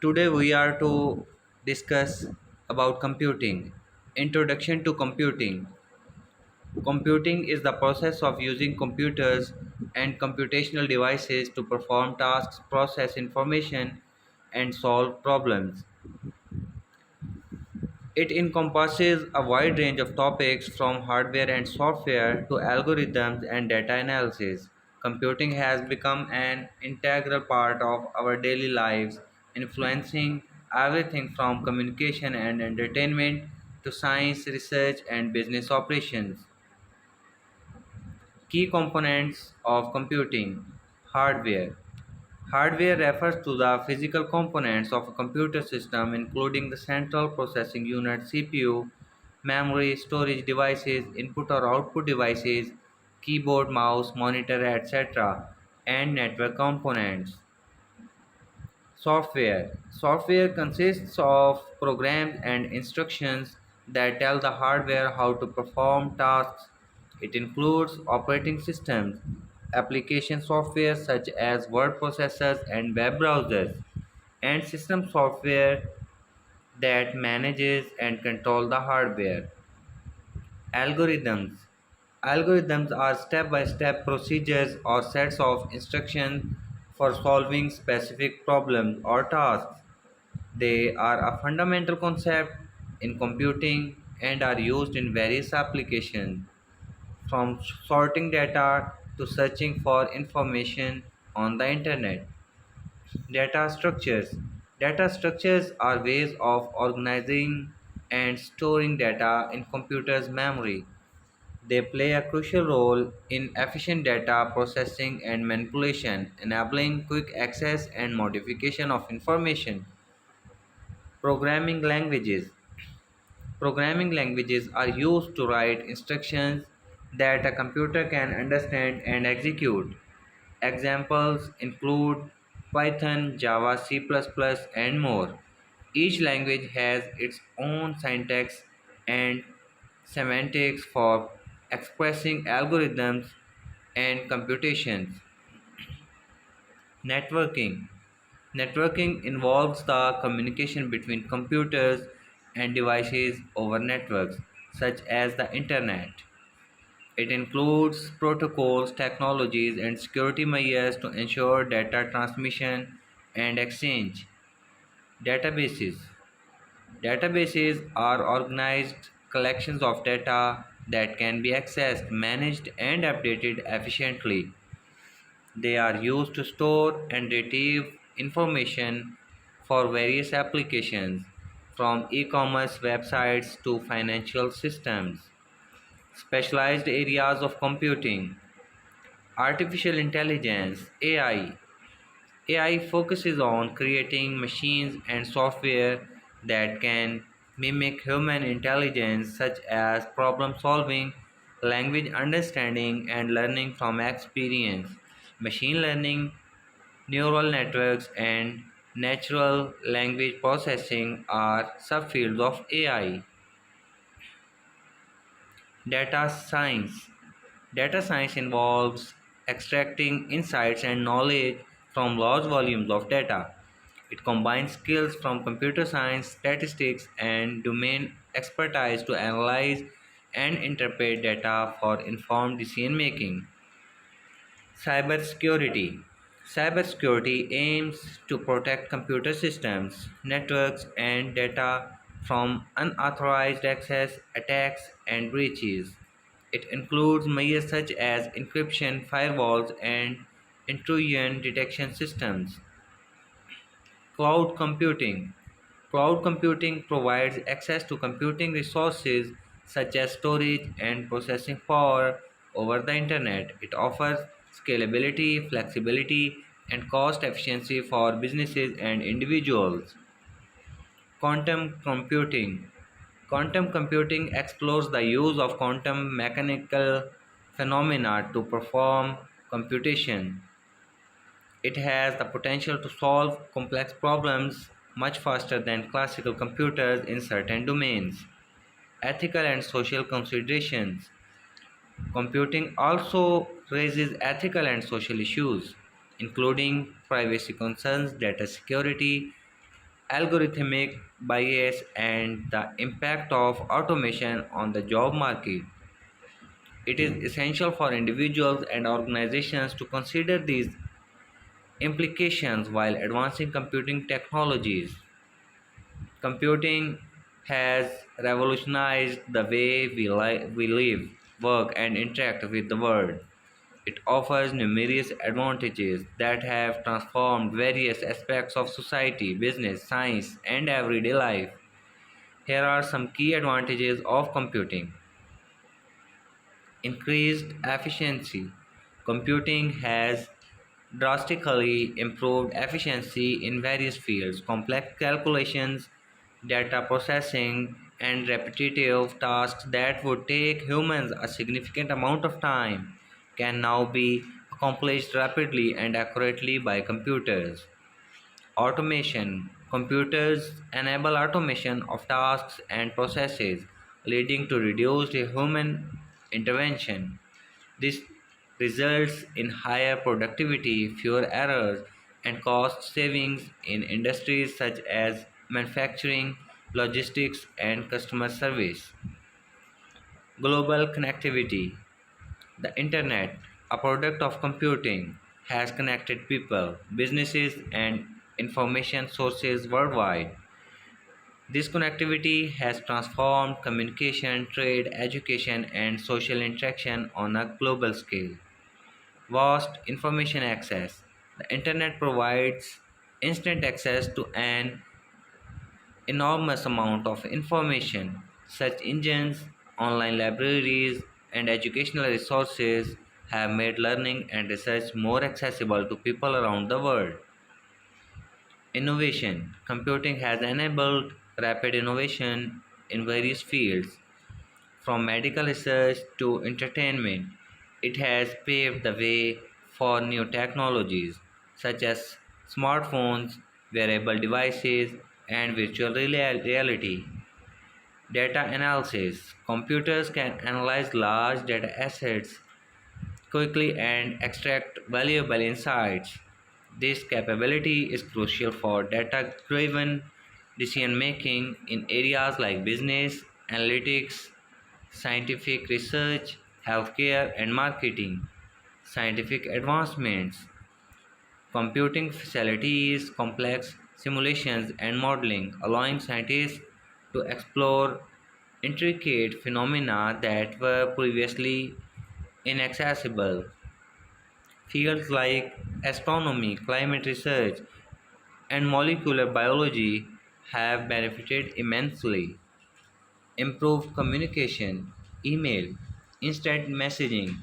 Today we are to discuss about computing. Introduction to computing. Computing is the process of using computers and computational devices to perform tasks, process information, and solve problems. It encompasses a wide range of topics from hardware and software to algorithms and data analysis. Computing has become an integral part of our daily lives, influencing everything from communication and entertainment to science, research, and business operations. Key components of computing. Hardware. Hardware refers to the physical components of a computer system, including the central processing unit (CPU), memory, storage devices, input or output devices, keyboard, mouse, monitor, etc., and network components. Software. Software consists of programs and instructions that tell the hardware how to perform tasks. It includes operating systems, application software such as word processors and web browsers, and system software that manages and control the hardware. Algorithms. Algorithms are step-by-step procedures or sets of instructions for solving specific problems or tasks. They are a fundamental concept in computing and are used in various applications, from sorting data to searching for information on the internet. Data structures. Data structures are ways of organizing and storing data in computers' memory. They play a crucial role in efficient data processing and manipulation, enabling quick access and modification of information. Programming languages. Programming languages are used to write instructions that a computer can understand and execute. Examples include Python, Java, C++, and more. Each language has its own syntax and semantics for expressing algorithms and computations. Networking. Networking involves the communication between computers and devices over networks, such as the Internet. It includes protocols, technologies, and security measures to ensure data transmission and exchange. Databases. Databases are organized collections of data that can be accessed, managed, and updated efficiently. They are used to store and retrieve information for various applications, from e commerce websites to financial systems. Specialized areas of computing. Artificial intelligence (AI). AI focuses on creating machines and software that can mimic human intelligence, such as problem solving, language understanding, and learning from experience. Machine learning, neural networks, and natural language processing are subfields of AI. Data science. Data science involves extracting insights and knowledge from large volumes of data. It combines skills from computer science, statistics, and domain expertise to analyze and interpret data for informed decision making. Cybersecurity. Cybersecurity aims to protect computer systems, networks, and data from unauthorized access, attacks, and breaches. It includes measures such as encryption, firewalls, and intrusion detection systems. Cloud computing. Cloud computing provides access to computing resources such as storage and processing power over the internet. It offers scalability, flexibility, and cost efficiency for businesses and individuals. Quantum computing. Quantum computing explores the use of quantum mechanical phenomena to perform computation. It has the potential to solve complex problems much faster than classical computers in certain domains. Ethical and social considerations. Computing also raises ethical and social issues, including privacy concerns, data security, algorithmic bias, and the impact of automation on the job market. It is essential for individuals and organizations to consider these implications while advancing computing technologies. Computing has revolutionized the way we live, work, and interact with the world. It offers numerous advantages that have transformed various aspects of society, business, science, and everyday life. Here are some key advantages of computing. Increased efficiency. Computing has drastically improved efficiency in various fields. Complex calculations, data processing, and repetitive tasks that would take humans a significant amount of time can now be accomplished rapidly and accurately by computers. Automation. Computers enable automation of tasks and processes, leading to reduced human intervention. This results in higher productivity, fewer errors, and cost savings in industries such as manufacturing, logistics, and customer service. Global connectivity. The Internet, a product of computing, has connected people, businesses, and information sources worldwide. This connectivity has transformed communication, trade, education, and social interaction on a global scale. Vast information access. The Internet provides instant access to an enormous amount of information. Search engines, online libraries, and educational resources have made learning and research more accessible to people around the world. Innovation. Computing has enabled rapid innovation in various fields, from medical research to entertainment. It has paved the way for new technologies such as smartphones, wearable devices, and virtual reality. Data analysis. Computers can analyze large data assets quickly and extract valuable insights. This capability is crucial for data driven decision making in areas like business, analytics, scientific research, healthcare, and marketing. Scientific advancements. Computing facilities, complex simulations, and modeling, allowing scientists to explore intricate phenomena that were previously inaccessible. Fields like astronomy, climate research, and molecular biology have benefited immensely. Improved communication, email, instant messaging,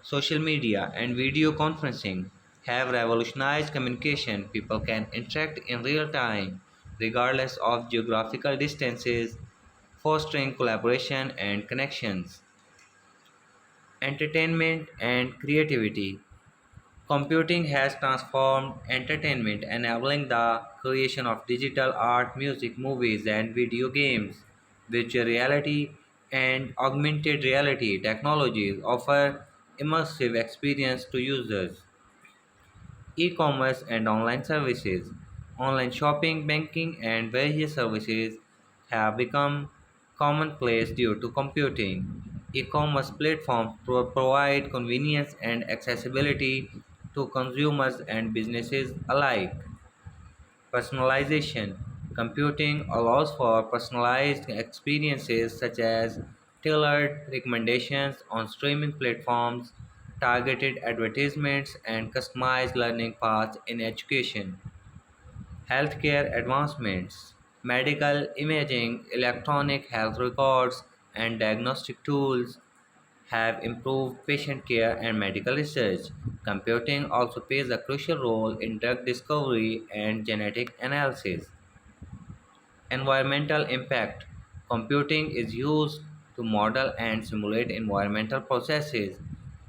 social media, and video conferencing have revolutionized communication. People can interact in real time, regardless of geographical distances, fostering collaboration and connections. Entertainment and creativity. Computing has transformed entertainment, enabling the creation of digital art, music, movies, and video games. Virtual reality and augmented reality technologies offer immersive experience to users. E-commerce and online services. Online shopping, banking, and various services have become commonplace due to computing. E-commerce platforms provide convenience and accessibility to consumers and businesses alike. Personalization. Computing allows for personalized experiences such as tailored recommendations on streaming platforms, targeted advertisements, and customized learning paths in education. Healthcare advancements. Medical imaging, electronic health records, and diagnostic tools have improved patient care and medical research. Computing also plays a crucial role in drug discovery and genetic analysis. Environmental impact. Computing is used to model and simulate environmental processes,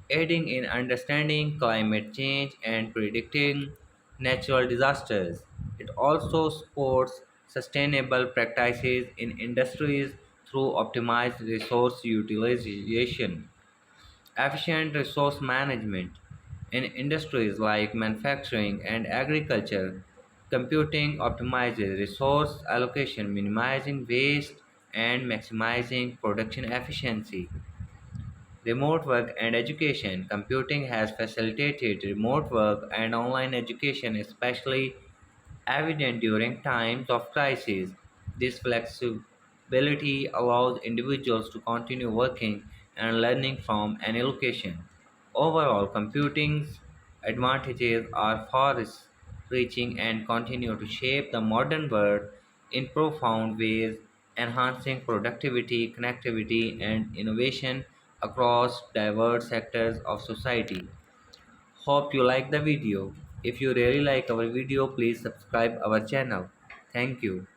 aiding in understanding climate change and predicting natural disasters. It also supports sustainable practices in industries through optimized resource utilization. Efficient resource management in industries like manufacturing and agriculture. Computing optimizes resource allocation, minimizing waste and maximizing production efficiency. Remote work and education. Computing has facilitated remote work and online education, especially evident during times of crisis. This flexibility allows individuals to continue working and learning from any location. Overall, computing's advantages are far reaching and continue to shape the modern world in profound ways, enhancing productivity, connectivity, and innovation across diverse sectors of society. Hope you like the video. If you really like our video, please subscribe our channel. Thank you.